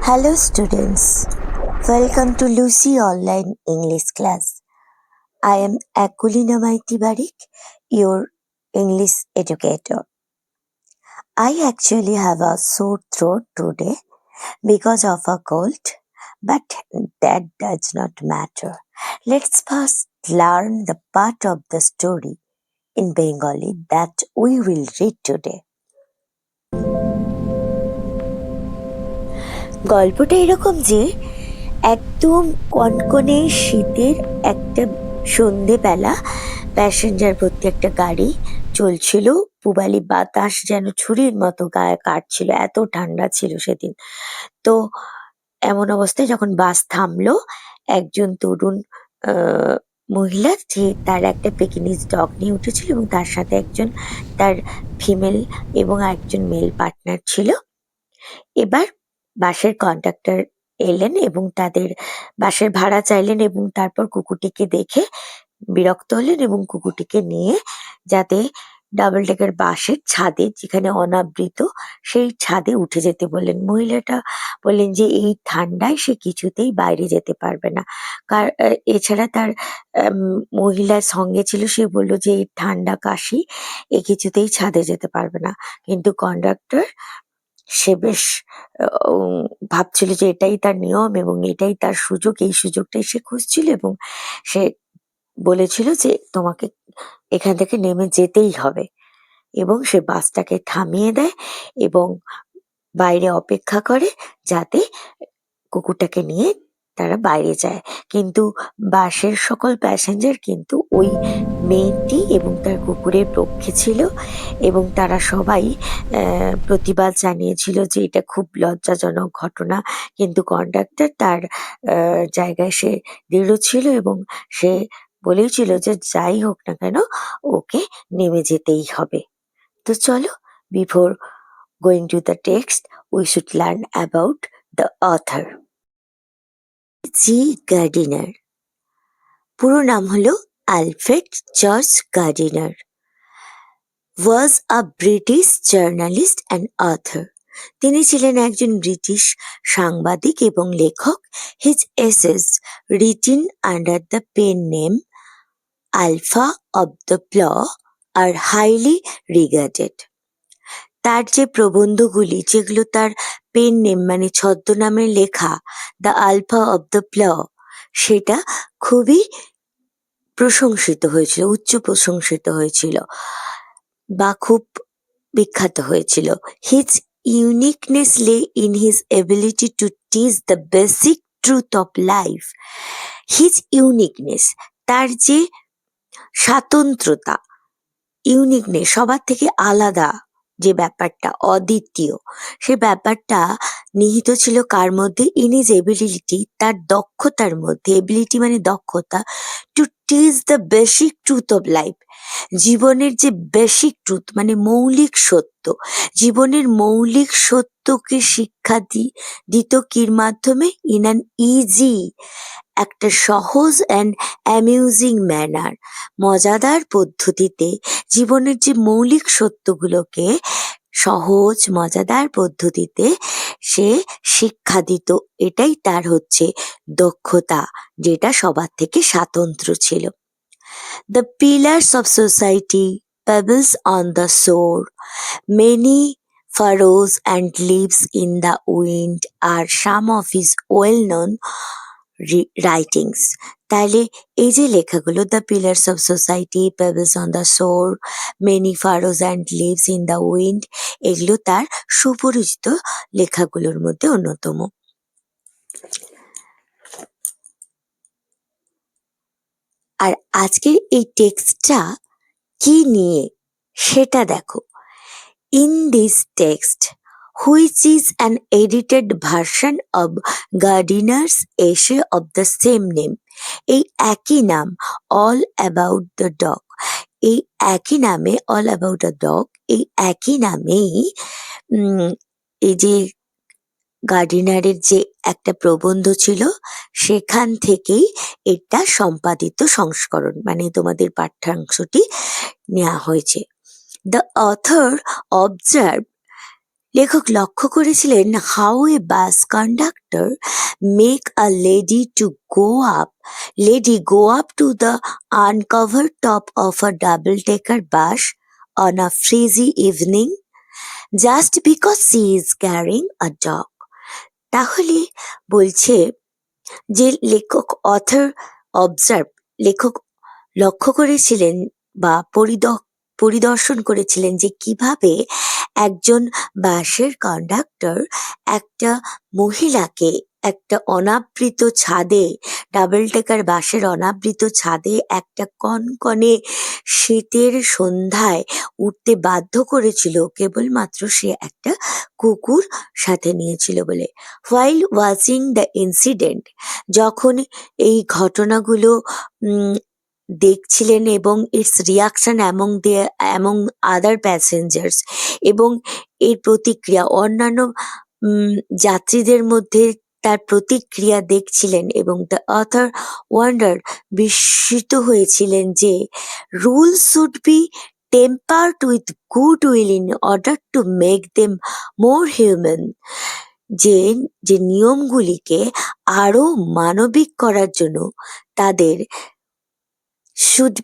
Hello students, welcome to Lucy Online English class. I am Akulina Maiti Barik, your English educator. I actually have a sore throat today because of a cold, but that does not matter. Let's first learn the part of the story in Bengali that we will read today. গল্পটা এরকম যে একদম কনকনে শীতের একটা সন্ধেবেলা passenger ভর্তি একটা গাড়ি চলছিল। পূবালি বাতাস যেন ছুরির মতো গায়ে কাটছিল, এত ঠান্ডা ছিল সেদিন। তো এমন অবস্থায় যখন বাস থামলো, একজন তরুণ মহিলা যে তার একটা পেকিনিজ ডগ নিয়ে উঠেছিল এবং তার সাথে একজন তার ফিমেল এবং আরেকজন মেল পার্টনার ছিল। এবার বাসের কন্ডাক্টর এলেন এবং তাদের বাসের ভাড়া চাইলেন এবং তারপর কুকুরটিকে দেখে বিরক্ত হলেন এবং কুকুরটিকে নিয়ে যাতে ডাবল ডেকার বাসের ছাদে, যেখানে অনাবৃত, সেই ছাদে উঠে যেতে বললেন। মহিলাটা বললেন যে এই ঠান্ডায় সে কিছুতেই বাইরে যেতে পারবে না। এছাড়া তার মহিলার সঙ্গে ছিল, সে বলল যে এই ঠান্ডা কাশি, এ কিছুতেই ছাদে যেতে পারবে না। কিন্তু কন্ডাক্টর সে বেশ ভাবছিল যে এটাই তার নিয়ম এবং এটাই তার সুযোগ, এই সুযোগটাই সে খুঁজছিল এবং সে বলেছিল যে তোমাকে এখান থেকে নেমে যেতেই হবে। এবং সে বাসটাকে থামিয়ে দেয় এবং বাইরে অপেক্ষা করে যাতে কুকুরটাকে নিয়ে তারা বাইরে যায়। কিন্তু বাসের সকল প্যাসেঞ্জার কিন্তু ওই মেয়েটি এবং তার কুকুরের পক্ষে ছিল এবং তারা সবাই প্রতিবাদ জানিয়েছিল যে এটা খুব লজ্জাজনক ঘটনা। কিন্তু কন্ডাক্টর তার জায়গায় সে দৃঢ় ছিল এবং সে বলেছিল যে যাই হোক না কেন ওকে নেমে যেতেই হবে। তো চলো, before going to the text we should learn about the author. G Gardiner পুরো নাম হলো Alfred George Gardiner, was a British journalist and author. তিনি ছিলেন একজন ব্রিটিশ সাংবাদিক এবং লেখক। His essays written under the pen name Alpha of the Plough are highly regarded. তার যে প্রবন্ধগুলি, যেগুলো তার পেন নেম মানে ছদ্মনামে লেখা, দ্য আলফা অব দ্য প্ল, সেটা খুবই প্রশংসিত হয়েছিল, উচ্চ প্রশংসিত হয়েছিল বা খুব বিখ্যাত হয়েছিল। হিজ ইউনিকনেস লে in his ability to teach the basic truth of life. His uniqueness, তার যে স্বাতন্ত্রতা, ইউনিকনেস সবার থেকে আলাদা যে ব্যাপারটা, অদ্বিতীয়, সে ব্যাপারটা নিহিত ছিল কার মধ্যে? ইন হিজ এবিলিটি, তার দক্ষতার মধ্যে। এবিলিটি মানে দক্ষতা। To teach the basic truth of life, জীবনের যে বেসিক ট্রুথ মানে মৌলিক সত্য, জীবনের মৌলিক সত্যকে শিক্ষা দিত কির মাধ্যমে? ইন অ্যান ইজি, একটা সহজ অ্যান্ড অ্যামিউজিং ম্যানার, মজাদার পদ্ধতিতে জীবনের যে মৌলিক সত্যগুলোকে সহজ মজাদার পদ্ধতিতে সে শিক্ষা দিত। এটাই তার হচ্ছে দক্ষতা, যেটা সবার থেকে স্বাতন্ত্র ছিল। The pillars of society, pebbles on the shore, many furrows and leaves in the wind are some of his well-known writings. তাহলে এই যে লেখাগুলো, the Pillars of Society, Pebbles on the Shore, Many Furrows and Leaves in the Wind, এগুলো তার সুপরিচিত লেখাগুলোর মধ্যে অন্যতম। আর আজকের এই টেক্সটটা কি নিয়ে সেটা দেখো। In this text, which is an edited version of Gardiner's essay of the same name, এই একই নাম, অল অ্যাবাউট দ্য ডগ, এই একই নামে, অল অ্যাবাউট দ্য ডগ, এই একই নামেই এই যে গার্ডিনারের যে একটা প্রবন্ধ ছিল, সেখান থেকেই এটা সম্পাদিত সংস্করণ, মানে তোমাদের পাঠ্যাংশটি নেওয়া হয়েছে। দ্য অথর অবজার্ভ লেখক লক্ষ্য করেছিলেন how a bus conductor make a lady go up to the uncover top of a double decker bus on a freezing evening just because she is carrying a dog. তাহলে বলছে যে লেখক লক্ষ্য করেছিলেন বা পরিদর্শন করেছিলেন যে কিভাবে একজন বাসের কন্ডাক্টর একটা মহিলাকে একটা অনাবৃত ছাদে, ডাবল টেকার বাসের অনাবৃত ছাদে একটা কনকনে শীতের সন্ধ্যায় উঠতে বাধ্য করেছিল কেবলমাত্র সে একটা কুকুর সাথে নিয়েছিল বলে। হোয়াইল ওয়াচিং দ্য ইনসিডেন্ট, যখন এই ঘটনাগুলো দেখছিলেন এবং it's reaction among other passengers, এবং এর প্রতিক্রিয়া অন্যান্য যাত্রীদের মধ্যে তার প্রতিক্রিয়া দেখছিলেন, এবং দ্য অথর ওয়ান্ডার, বিস্মিত হয়েছিলেন যে rules should be tempered with good will in order to make them more human, যে নিয়মগুলিকে আরো মানবিক করার জন্য তাদের should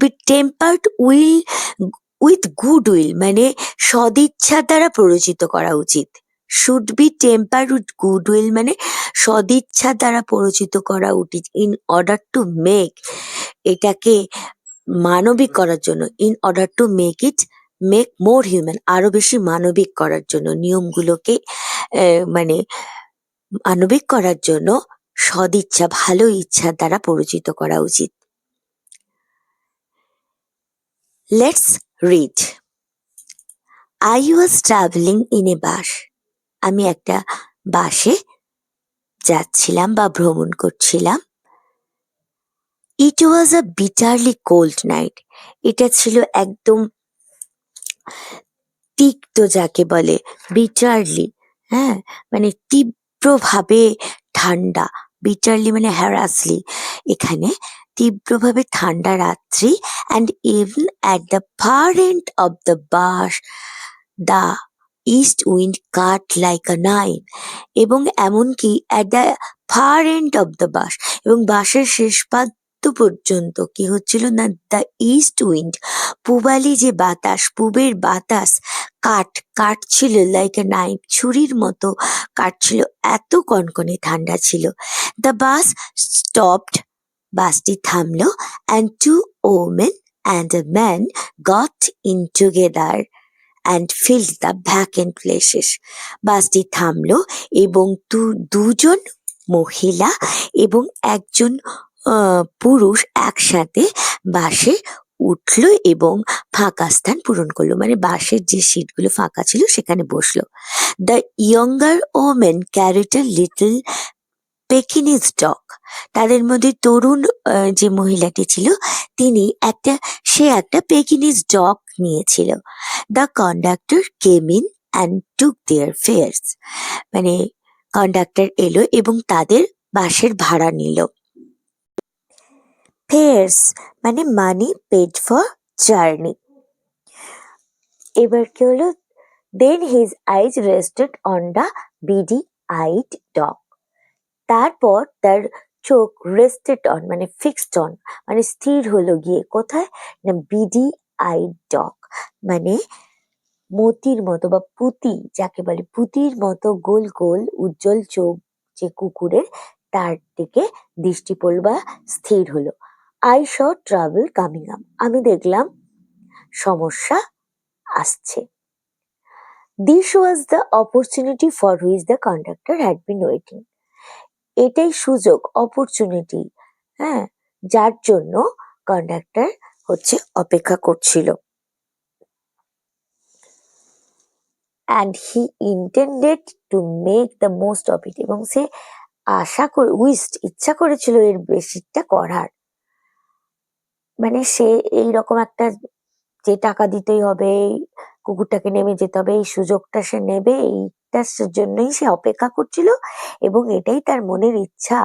be tempered with good will, মানে সদিচ্ছার দ্বারা প্ররোচিত করা উচিত। Should be tempered with good will মানে সদিচ্ছার দ্বারা প্ররোচিত করা উচিত, ইন অর্ডার টু মেক, এটাকে মানবিক করার জন্য, in order to make more human, আরো বেশি মানবিক করার জন্য, নিয়মগুলোকে মানে মানবিক করার জন্য সদিচ্ছা, ভালো ইচ্ছার দ্বারা পরিচিত করা উচিত। Let's read. I was traveling in a bus. আমি একটা বাসে যাচ্ছিলাম বা ভ্রমণ করছিলাম। It was a bitterly cold night. এটা ছিল একদম তিক্ত, যাকে বলে বিটারলি, হ্যাঁ, মানে তীব্রভাবে ঠান্ডা। বিটারলি মানে হ্যারাসলি, এখানে তীব্রভাবে ঠান্ডা রাত্রি। And even at the far end of the bus the east wind cut like a knife, এবং এমনকি at the far end of the bus, এবং বাসের শেষ প্রান্ত পর্যন্ত কি হচ্ছিল না, দ্য ইস্ট উইন্ড, পূবালি যে বাতাস, পূবের বাতাস কাটছিল লাইক আ নাইফ, ছুরির মতো কাটছিল, এত কনকনে ঠান্ডা ছিল। দ্য বাস স্টপড, বাসটি থামলো, and two women and a man got in together and filled the vacant places. বাসটি থামলো এবং দুজন মহিলা এবং একজন পুরুষ একসাথে বাসে উঠলো এবং ফাঁকা স্থান পূরণ করলো, মানে বাসের যে সিটগুলো ফাঁকা ছিল সেখানে বসলো। The younger women carried a little Pekinese dog, তাদের মধ্যে তরুণ যে মহিলাটি ছিল সে একটা পেকিনিজ ডগ নিয়েছিল। The conductor came in and took their fares, মানে কন্ডাক্টর এলো এবং তাদের বাসের ভাড়া নিল। ফেয়ার্স মানে মানি পেড ফর জার্নি। এবার কি হলো, then his eyes rested on the beady eyed dog, তারপর তার চোখ রেস্টেড অন মানে ফিক্সড অন মানে স্থির হলো গিয়ে কোথায় না, বিডি আইড ডগ মানে মতির মতো বা পুঁতি, যাকে বলে পুঁতির মতো গোল গোল উজ্জ্বল চোখ যে কুকুরের, তার দিকে দৃষ্টি পড়ল বা স্থির হলো। I saw travel coming up, আমি দেখলাম সমস্যা আসছে। This was the opportunity for which the conductor had been waiting, এটাই সুযোগ, অপরচুনিটি, হ্যাঁ, যার জন্য কন্ডাক্টর অপেক্ষা করছিল। And he intended to make the most of it, এবং সে ইচ্ছা করেছিল এর বেশিটা করার, মানে সে এইরকম একটা, যে টাকা দিতেই হবে, কুকুরটাকে নেমে যেতে হবে, এই সুযোগটা সে নেবে, এইটার জন্যই সে অপেক্ষা করছিল, এবং এটাই তার মনের ইচ্ছা,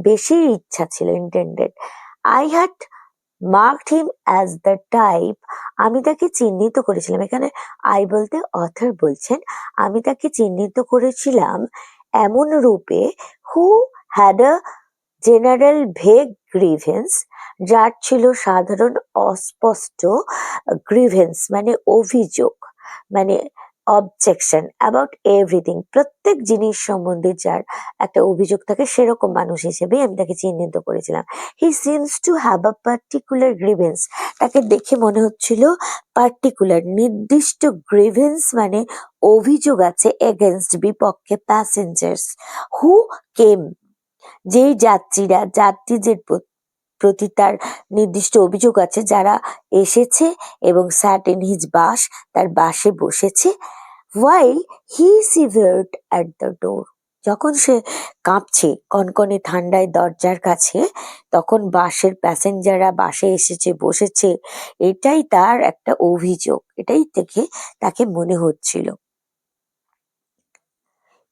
বেশি ইচ্ছা ছিল, intended. I had marked him as the type, আমি তাকে চিহ্নিত করেছিলাম। এখানে আই বলতে অথর বলছেন, আমি তাকে চিহ্নিত করেছিলাম এমন রূপে who had a general vague grievance, যার ছিল সাধারণ অস্পষ্ট গ্রিভেন্স মানে অভিযোগ, মানে অবজেকশন অ্যাবাউট এভরিথিং, প্রত্যেক জিনিস সম্বন্ধে যার একটা অভিযোগ থাকে সেরকম মানুষ হিসেবে আমি তাকে চিহ্নিত করেছিলাম। He seems to have a particular grievance, তাকে দেখে মনে হচ্ছিল পার্টিকুলার নির্দিষ্ট গ্রিভেন্স মানে অভিযোগ আছে এগেনস্ট বিপক্ষে প্যাসেঞ্জার্স হু কেম, যেই যাত্রীরা যাত্রীদের প্রতি তার নির্দিষ্ট অভিযোগ আছে যারা এসেছে এবং স্যাট ইন হিজ বাস, তার বাসে বসেছে, while he shivered at the door, যখন সে কাঁপছে কনকনে ঠান্ডায় দরজার কাছে, তখন বাসের প্যাসেঞ্জাররা বাসে এসেছে বসেছে, এটাই তার একটা অভিযোগ, এটাই থেকে তাকে মনে হচ্ছিল।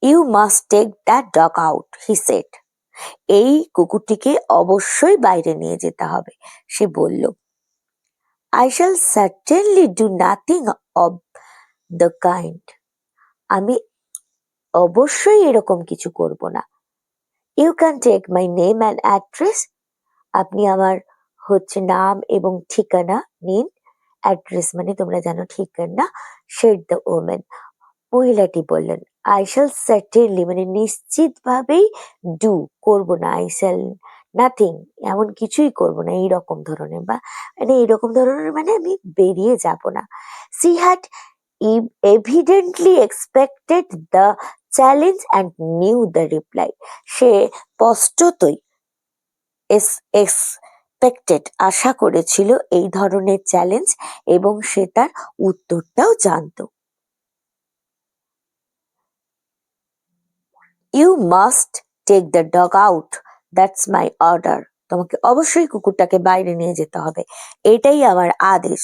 You must take that dog out, he said, এই কুকুরটিকে অবশ্যই বাইরে নিয়ে যেতে হবে, সে বলল। I shall certainly do nothing of the kind, আমি অবশ্যই এরকম কিছু করব না। You can take my name and address, আপনি আমার নাম এবং ঠিকানা নিন। অ্যাড্রেস মানে তোমরা জানো ঠিকানা। সেড দ্য ওমেন, মহিলাটি বললেন। আই শ্যাল সার্টেনলি মানে নিশ্চিতভাবেই, ডু করব না, আই শ্যাল নাথিং এমন কিছুই করব না, এইরকম ধরনের, বা মানে এইরকম ধরনের মানে আমি বেরিয়ে যাব না। She had evidently expected the challenge and knew the reply, সে স্পষ্টতই এক্সপেক্টেড আশা করেছিল এই ধরনের চ্যালেঞ্জ এবং সে তার উত্তরটাও জানতো। You must take the dog out, that's my order, তোমাকে অবশ্যই কুকুরটাকে বাইরে নিয়ে যেতে হবে, এটাই আমার আদেশ।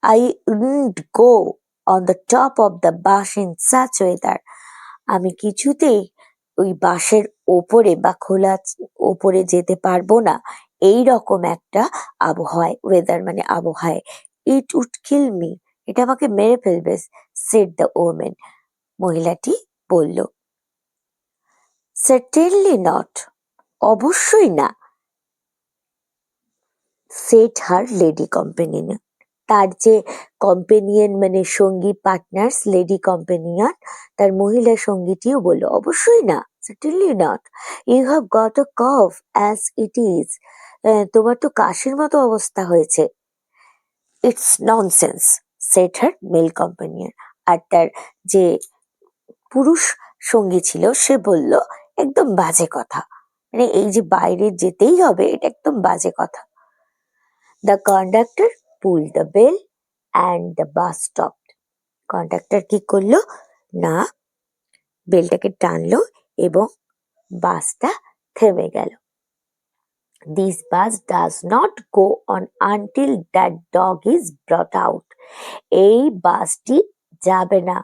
I wouldn't go on the top of the bus in such weather, আমি কিছুতেই ওই বাসের ওপরে বা খোলা ওপরে যেতে পারবো না এই রকম একটা আবহাওয়ায়, ওয়েদার মানে আবহাওয়ায়। ইট উড কিল মি, এটা আমাকে মেরে ফেলবে, সেড দ্য ওমেন, মহিলাটি বলল। সার্টেনলি নট, অবশ্যই না, সেড হার লেডি কম্পেনিয়ন, তার যে কম্পেনিয়ন মানে সঙ্গী পার্টনার্স, লেডি কম্পেনিয়ন তার মহিলা সঙ্গীটিও বলল অবশ্যই না, certainly not, you have got a cough as it is, তোমার তো কাশির মতো অবস্থা হয়েছে। It's nonsense, said her male companion, আর তার যে পুরুষ সঙ্গী ছিল সে বলল একদম বাজে কথা, মানে এই যে বাইরে যেতেই হবে এটা একদম বাজে কথা। The conductor pull the bell and the bus stopped, conductor কি করলো না বেলটাকে টানলো এবং বাসটা থেমে গেল। This bus does not go on until that dog is brought out, এই বাসটি যাবে না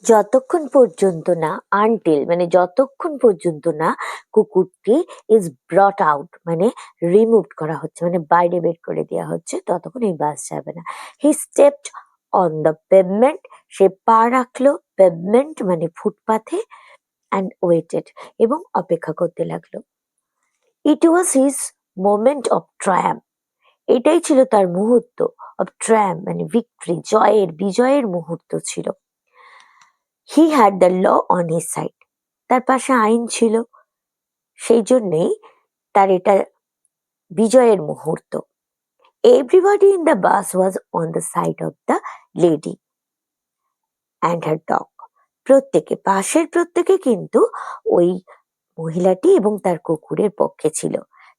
যতক্ষণ পর্যন্ত না, আনটিল মানে যতক্ষণ পর্যন্ত না কুকুরটি ইজ ব্রট আউট মানে রিমুভ করা হচ্ছে, মানে বাইরে বের করে দেওয়া হচ্ছে, ততক্ষণ এই বাস যাবে না। হি স্টেপড অন দ্য পেভমেন্ট, সে পা রাখলো পেভমেন্ট মানে ফুটপাথে, অ্যান্ড ওয়েটেড এবং অপেক্ষা করতে লাগলো। It was his moment of triumph, এটাই ছিল তার মুহূর্ত, অফ ট্রায়াম্প মানে ভিক্টরি, বিজয়ের মুহূর্ত ছিল। He had the law on his side, তার পাশে আইন ছিল, সেই জন্যেই তার এটা বিজয়ের মুহূর্ত। Everybody in the bus was on the side of the lady and her dog, প্রত্যেকে কিন্তু ওই মহিলাটি এবং তার কুকুরের পক্ষে ছিল।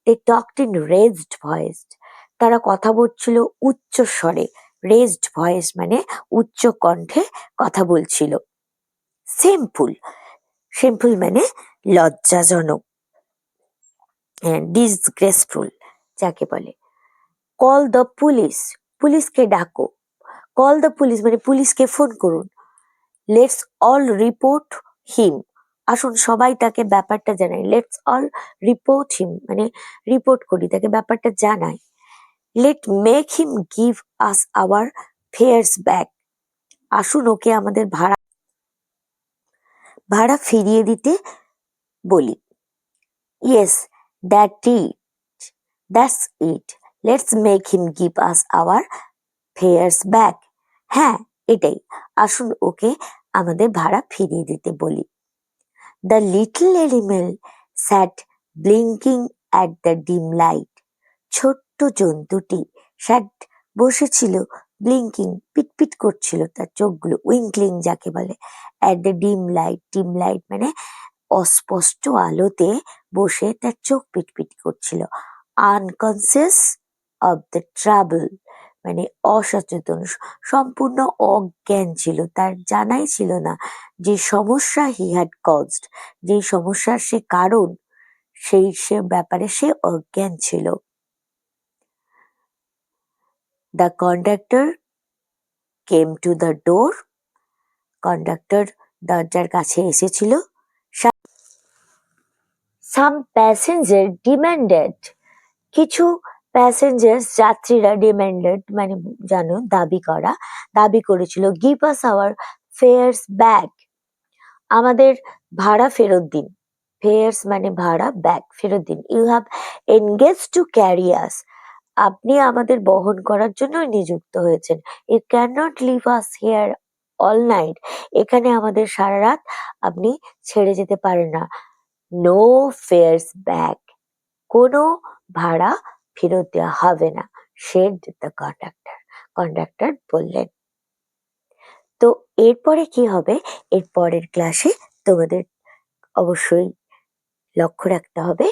দে টকড ইন রেজড ভয়েস, তারা কথা বলছিল উচ্চ স্বরে, রেজড ভয়েস মানে উচ্চ কণ্ঠে কথা বলছিল। সেমফুল মানে লজ্জাজনক, ডিসগ্রেসফুল যাকে বলে। কল দ্য পুলিশ, পুলিশকে ডাকো, কল দ্য পুলিশ মানে পুলিশকে ফোন করুন। লেটস অল রিপোর্ট হিম, আসুন সবাই তাকে ব্যাপারটা জানাই, লেটস অল রিপোর্ট হিম, মানে রিপোর্ট করি, তাকে ব্যাপারটা জানাই। Late make him give us our fairs back, আসুন ওকে আমাদের ভাড়া ফিরিয়ে দিতে বলি। Yes, that's it, let's make him give us our fairs back. হ্যাঁ, এটাই, আসুন ওকে আমাদের ভাড়া ফিরিয়ে দিতে বলি। The little animal sat blinking at the dim light. ছোট্ট জন্তুটি স্যাট বসেছিল, ব্লিঙ্কিং পিটপিট করছিল তার চোখগুলো, উইঙ্কলিং যাকে বলে, অ্যাট দ্য ডিম লাইট মানে অস্পষ্ট আলোতে বসে তার চোখ পিটপিট করছিল। আনকনসিয়াস অব দ্য ট্রাবল মানে অসচেতন, সম্পূর্ণ অজ্ঞান ছিল, তার জানাই ছিল না যে সমস্যা হি হ্যাড কজড, যে সমস্যার সে কারণ, সে ব্যাপারে সে অজ্ঞান ছিল। The conductor came to the door, conductor দরজার কাছে এসেছিল। সাম প্যাসেঞ্জার ডিম্যান্ডেড, কিছু প্যাসেঞ্জার যাত্রীরা ডিম্যান্ডেড মানে জানো দাবি করেছিল, give us our fairs back, আমাদের ভাড়া ফেরত দিন। ফেয়ার্স মানে ভাড়া, ব্যাক ফেরত দিন। You have engage to carry us, আপনি আমাদের বহন করার জন্য নিযুক্ত হয়েছেন। You can not leave us here all night, এখানে আমাদের সারা রাত আপনি ছেড়ে যেতে পারেন না। নো ফেয়ার্স ব্যাক, কোনো ভাড়া ফেরত দেওয়া হবে না, সেড দ্য কন্ডাক্টর বললেন। তো এরপরে কি হবে, এর পরের ক্লাসে তোমাদের অবশ্যই লক্ষ্য রাখতে হবে